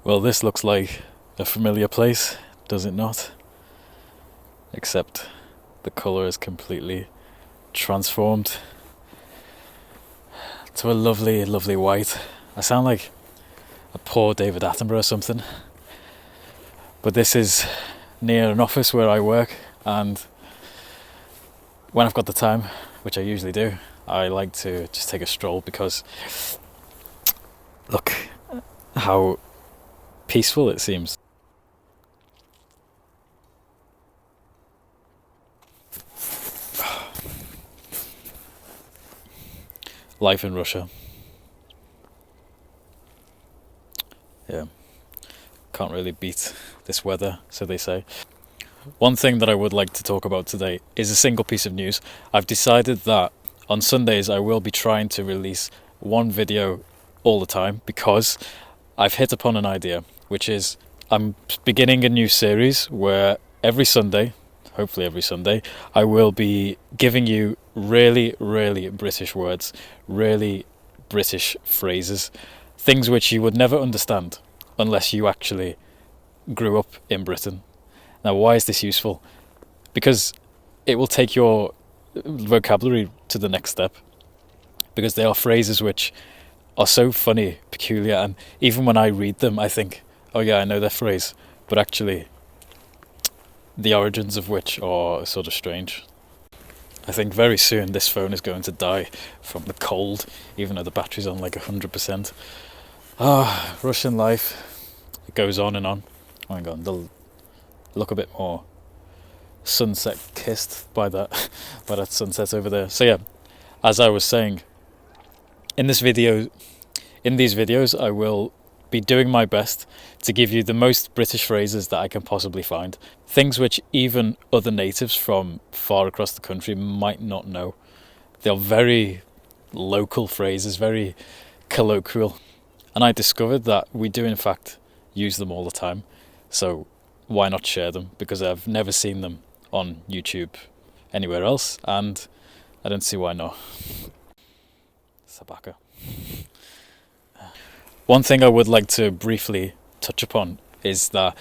Well, this looks like a familiar place, does it not? Except the colour is completely transformed to a lovely, lovely white. I sound like a poor David Attenborough or something. But this is near an office where I work, and when I've got the time, which I usually do, I like to just take a stroll because look how peaceful it seems. Life in Russia. Yeah, can't really beat this weather, so they say. One thing that I would like to talk about today is a single piece of news. I've decided that on Sundays I will be trying to release one video all the time because I've hit upon an idea, which is I'm beginning a new series where every Sunday, hopefully every Sunday, I will be giving you really, really British words, really British phrases, things which you would never understand unless you actually grew up in Britain. Now, why is this useful? Because it will take your vocabulary to the next step. Because they are phrases which are so funny, peculiar, and even when I read them, I think, oh yeah, I know that phrase. But actually, the origins of which are sort of strange. I think very soon this phone is going to die from the cold, even though the battery's on like 100%. Russian life. It goes on and on. Oh my god, they'll look a bit more sunset kissed by that sunset over there. So yeah, as I was saying, in these videos I will be doing my best to give you the most British phrases that I can possibly find, things which even other natives from far across the country might not know. They're very local phrases, very colloquial, and I discovered that we do in fact use them all the time. So why not share them? Because I've never seen them on YouTube anywhere else, and I don't see why not. Sabaka. One thing I would like to briefly touch upon is that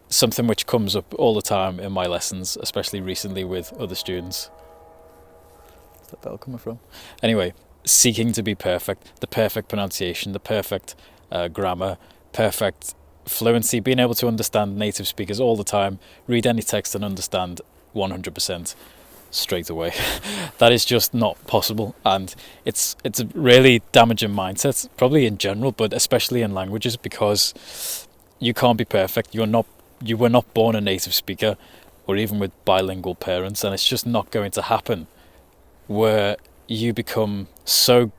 something which comes up all the time in my lessons, especially recently with other students. Where's that bell coming from? Anyway, seeking to be perfect, the perfect pronunciation, the perfect grammar, perfect fluency, being able to understand native speakers all the time, read any text and understand 100% straight away. That is just not possible, and it's a really damaging mindset, probably in general, but especially in languages, because you can't be perfect. You were not born a native speaker, or even with bilingual parents, and it's just not going to happen where you become so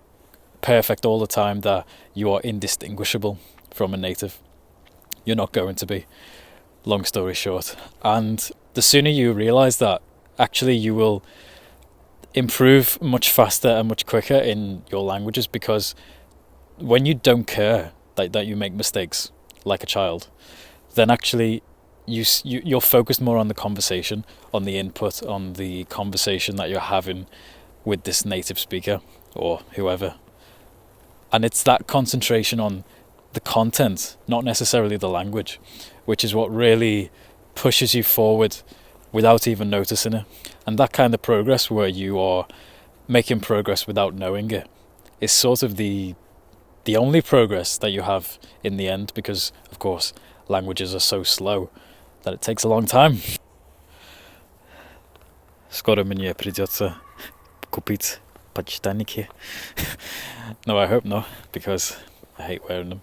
perfect all the time that you are indistinguishable from a native. You're not going to be, long story short. And the sooner you realise that, actually you will improve much faster and much quicker in your languages, because when you don't care that you make mistakes like a child, then actually you're focused more on the conversation, on the input, on the conversation that you're having with this native speaker or whoever. And it's that concentration on the content, not necessarily the language, which is what really pushes you forward without even noticing it. And that kind of progress, where you are making progress without knowing it, is sort of the only progress that you have in the end, because of course languages are so slow that it takes a long time. Скоро мне придется купить подштанники. No, I hope not, because I hate wearing them.